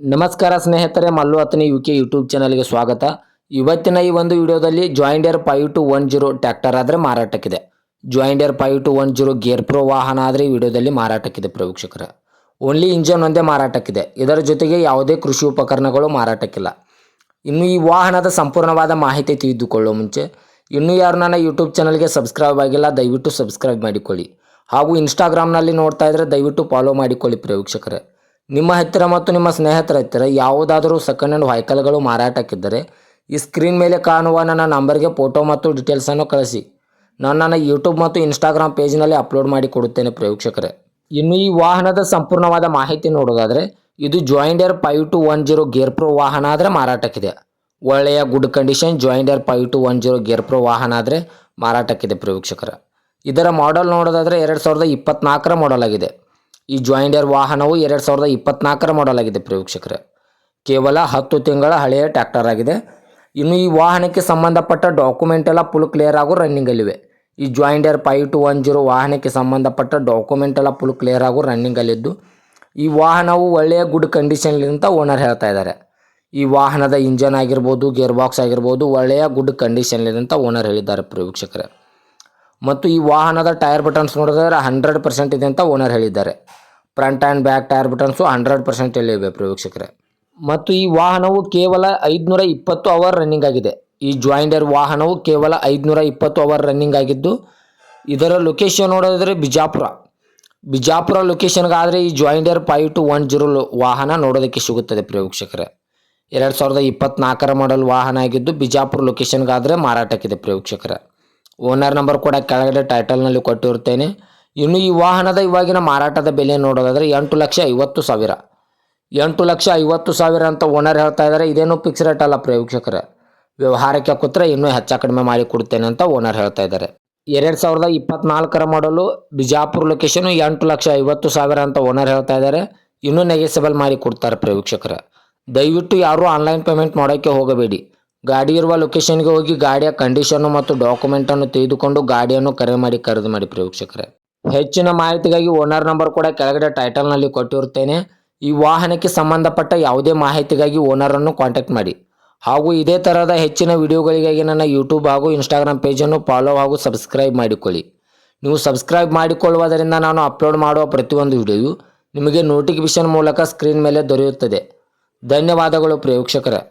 ನಮಸ್ಕಾರ ಸ್ನೇಹಿತರೆ, Mallu Athani UK YouTube ಚಾನಲ್ಗೆ ಸ್ವಾಗತ. ಇವತ್ತಿನ ಈ ಒಂದು ವಿಡಿಯೋದಲ್ಲಿ ಜಾಯಿಂಡರ್ 5210 ಟ್ರ್ಯಾಕ್ಟರ್ ಆದರೆ ಮಾರಾಟಕ್ಕಿದೆ. ಜಾಯಿಂಡರ್ 5210 ಗೇರ್ ಪ್ರೋ ವಾಹನ ಆದರೆ ಈ ವಿಡಿಯೋದಲ್ಲಿ ಮಾರಾಟಕ್ಕಿದೆ ಪ್ರೇಕ್ಷಕರ. ಓನ್ಲಿ ಇಂಜನ್ ಒಂದೇ ಮಾರಾಟಕ್ಕಿದೆ. ಇದರ ಜೊತೆಗೆ ಯಾವುದೇ ಕೃಷಿ ಉಪಕರಣಗಳು ಮಾರಾಟಕ್ಕಿಲ್ಲ. ಇನ್ನು ಈ ವಾಹನದ ಸಂಪೂರ್ಣವಾದ ಮಾಹಿತಿ ತಿಳಿದುಕೊಳ್ಳೋ ಮುಂಚೆ ಇನ್ನೂ ಯಾರು ನನ್ನ ಯೂಟ್ಯೂಬ್ ಚಾನಲ್ಗೆ ಸಬ್ಸ್ಕ್ರೈಬ್ ಆಗಿಲ್ಲ, ದಯವಿಟ್ಟು ಸಬ್ಸ್ಕ್ರೈಬ್ ಮಾಡಿಕೊಳ್ಳಿ. ಹಾಗೂ ಇನ್ಸ್ಟಾಗ್ರಾಮ್ನಲ್ಲಿ ನೋಡ್ತಾ ಇದ್ದರೆ ದಯವಿಟ್ಟು ಫಾಲೋ ಮಾಡಿಕೊಳ್ಳಿ ಪ್ರೇಕ್ಷಕರೇ. ನಿಮ್ಮ ಹತ್ತಿರ ಮತ್ತು ನಿಮ್ಮ ಸ್ನೇಹಿತರ ಹತ್ತಿರ ಯಾವುದಾದರೂ ಸೆಕೆಂಡ್ ಹ್ಯಾಂಡ್ ವೆಹಿಕಲ್ಗಳು ಮಾರಾಟಕ್ಕಿದ್ದರೆ ಈ ಸ್ಕ್ರೀನ್ ಮೇಲೆ ಕಾಣುವ ನನ್ನ ನಂಬರ್ಗೆ ಫೋಟೋ ಮತ್ತು ಡೀಟೇಲ್ಸನ್ನು ಕಳಿಸಿ. ನಾನು ನನ್ನ ಯೂಟ್ಯೂಬ್ ಮತ್ತು ಇನ್ಸ್ಟಾಗ್ರಾಮ್ ಪೇಜ್ನಲ್ಲಿ ಅಪ್ಲೋಡ್ ಮಾಡಿ ಕೊಡುತ್ತೇನೆ ಪ್ರೇಕ್ಷಕರೇ. ಇನ್ನು ಈ ವಾಹನದ ಸಂಪೂರ್ಣವಾದ ಮಾಹಿತಿ ನೋಡೋದಾದರೆ ಇದು ಜಾಯಿಂಡರ್ 5210 ಗೇರ್ ಪ್ರೋ ವಾಹನ ಆದರೆ ಮಾರಾಟಕ್ಕಿದೆ. ಒಳ್ಳೆಯ ಗುಡ್ ಕಂಡೀಷನ್ ಜಾಯಿಂಡರ್ 5210 ಗೇರ್ ಪ್ರೋ ವಾಹನ ಆದರೆ ಮಾರಾಟಕ್ಕಿದೆ ಪ್ರೇಕ್ಷಕರ. ಇದರ ಮಾಡೆಲ್ ನೋಡೋದಾದರೆ 2024ರ ಮಾಡೆಲ್ ಆಗಿದೆ. ಈ ಜಾಯಿಂಡರ್ ವಾಹನವು 2024ರ ಮಾಡೆಲ್ ಆಗಿದೆ ಪ್ರೇಕ್ಷಕರೇ. ಕೇವಲ 10 ತಿಂಗಳ ಹಳೆಯ ಟ್ರ್ಯಾಕ್ಟರ್ ಆಗಿದೆ. ಇನ್ನು ಈ ವಾಹನಕ್ಕೆ ಸಂಬಂಧಪಟ್ಟ ಡಾಕ್ಯುಮೆಂಟ್ ಎಲ್ಲ ಫುಲ್ ಕ್ಲಿಯರ್ ಆಗೋ ರನ್ನಿಂಗಲ್ಲಿವೆ. ಈ ಜಾಯಿಂಡರ್ 5210 ವಾಹನಕ್ಕೆ ಸಂಬಂಧಪಟ್ಟ ಡಾಕ್ಯುಮೆಂಟ್ ಎಲ್ಲ ಫುಲ್ ಕ್ಲಿಯರ್ ಆಗೋ ರನ್ನಿಂಗಲ್ಲಿದ್ದು ಈ ವಾಹನವು ಒಳ್ಳೆಯ ಗುಡ್ ಕಂಡೀಷನ್ಲಿಂದ ಓನರ್ ಹೇಳ್ತಾ ಇದ್ದಾರೆ. ಈ ವಾಹನದ ಇಂಜನ್ ಆಗಿರ್ಬೋದು, ಗೇರ್ ಬಾಕ್ಸ್ ಆಗಿರ್ಬೋದು ಒಳ್ಳೆಯ ಗುಡ್ ಕಂಡೀಷನ್ಲಿಂದ ಓನರ್ ಹೇಳಿದ್ದಾರೆ ಪ್ರೇಕ್ಷಕರೇ. ಮತ್ತು ಈ ವಾಹನದ ಟೈರ್ ಬಟನ್ಸ್ ನೋಡಿದ್ರೆ 100% ಇದೆ ಅಂತ ಓನರ್ ಹೇಳಿದ್ದಾರೆ. Front and back tyre buttons 100% ಇವೆ ಪ್ರೇಕ್ಷಕರೇ. ಮತ್ತು ಈ ವಾಹನವು ಕೇವಲ 520 ಅವರ್ ರನ್ನಿಂಗ್ ಆಗಿದೆ. ಈ ಜಾಯಿಂಡರ್ ವಾಹನವು ಕೇವಲ 520 ಅವರ್ ರನ್ನಿಂಗ್ ಆಗಿದ್ದು ಇದರ ಲೊಕೇಶನ್ ನೋಡೋದಾದರೆ ಬಿಜಾಪುರ ಲೊಕೇಶನ್ಗಾದರೆ ಈ ಜಾಯಿಂಡರ್ 5210 ವಾಹನ ನೋಡೋದಕ್ಕೆ ಸಿಗುತ್ತದೆ ಪ್ರೇಕ್ಷಕರೇ. 2024ರ ಮಾಡೆಲ್ ವಾಹನ ಆಗಿದ್ದು ಬಿಜಾಪುರ ಲೊಕೇಶನ್ಗಾದರೆ ಮಾರಾಟಕ್ಕಿದೆ ಪ್ರೇಕ್ಷಕರೇ. ಓನರ್ ನಂಬರ್ ಕೂಡ ಕೆಳಗಡೆ ಟೈಟಲ್ನಲ್ಲಿ ಕೊಟ್ಟಿರುತ್ತೇನೆ. ಇನ್ನು ಈ ವಾಹನದ ಇವಾಗಿನ ಮಾರಾಟದ ಬೆಲೆ ನೋಡೋದಾದರೆ 8,50,000 8,50,000 ಅಂತ ಓನರ್ ಹೇಳ್ತಾ ಇದ್ದಾರೆ. ಇದೇನು ಫಿಕ್ಸ್ ರೇಟ್ ಅಲ್ಲ ಪ್ರೇಕ್ಷಕರೇ. ವ್ಯವಹಾರಕ್ಕೆ ಕೂತ್ರೆ ಇನ್ನೂ ಕಡಿಮೆ ಮಾಡಿ ಕೊಡ್ತೇನೆ ಅಂತ ಓನರ್ ಹೇಳ್ತಾ ಇದ್ದಾರೆ. 2024ರ ಮಾಡಲು ಬಿಜಾಪುರ ಲೊಕೇಶನು 8,50,000 ಅಂತ ಓನರ್ ಹೇಳ್ತಾ ಇದ್ದಾರೆ. ಇನ್ನೂ ನೆಗೆಸಬಲ್ ಮಾಡಿ ಕೊಡ್ತಾರೆ ಪ್ರೇಕ್ಷಕರೇ. ದಯವಿಟ್ಟು ಯಾರೂ ಆನ್ಲೈನ್ ಪೇಮೆಂಟ್ ಮಾಡೋಕ್ಕೆ ಹೋಗಬೇಡಿ. ಗಾಡಿ ಇರುವ ಲೊಕೇಶನ್ಗೆ ಹೋಗಿ ಗಾಡಿಯ ಕಂಡೀಷನ್ನು ಮತ್ತು ಡಾಕ್ಯುಮೆಂಟನ್ನು ತೆಗೆದುಕೊಂಡು ಗಾಡಿಯನ್ನು ಖರೀದಿ ಮಾಡಿ ಪ್ರೇಕ್ಷಕರೇ. ಹೆಚ್ಚಿನ ಮಾಹಿತಿಗಾಗಿ ಓನರ್ ನಂಬರ್ ಕೂಡ ಕೆಳಗಡೆ ಟೈಟಲ್ನಲ್ಲಿ ಕೊಟ್ಟಿರುತ್ತೇನೆ. ಈ ವಾಹನಕ್ಕೆ ಸಂಬಂಧಪಟ್ಟ ಯಾವುದೇ ಮಾಹಿತಿಗಾಗಿ ಓನರನ್ನು ಕಾಂಟ್ಯಾಕ್ಟ್ ಮಾಡಿ. ಹಾಗೂ ಇದೇ ಥರದ ಹೆಚ್ಚಿನ ವಿಡಿಯೋಗಳಿಗಾಗಿ ನನ್ನ ಯೂಟ್ಯೂಬ್ ಹಾಗೂ ಇನ್ಸ್ಟಾಗ್ರಾಮ್ ಪೇಜನ್ನು ಫಾಲೋ ಹಾಗೂ ಸಬ್ಸ್ಕ್ರೈಬ್ ಮಾಡಿಕೊಳ್ಳಿ. ನೀವು ಸಬ್ಸ್ಕ್ರೈಬ್ ಮಾಡಿಕೊಳ್ಳುವುದರಿಂದ ನಾನು ಅಪ್ಲೋಡ್ ಮಾಡುವ ಪ್ರತಿಯೊಂದು ವಿಡಿಯೋಯು ನಿಮಗೆ ನೋಟಿಫಿಕೇಷನ್ ಮೂಲಕ ಸ್ಕ್ರೀನ್ ಮೇಲೆ ದೊರೆಯುತ್ತದೆ. ಧನ್ಯವಾದಗಳು ಪ್ರೇಕ್ಷಕರೇ.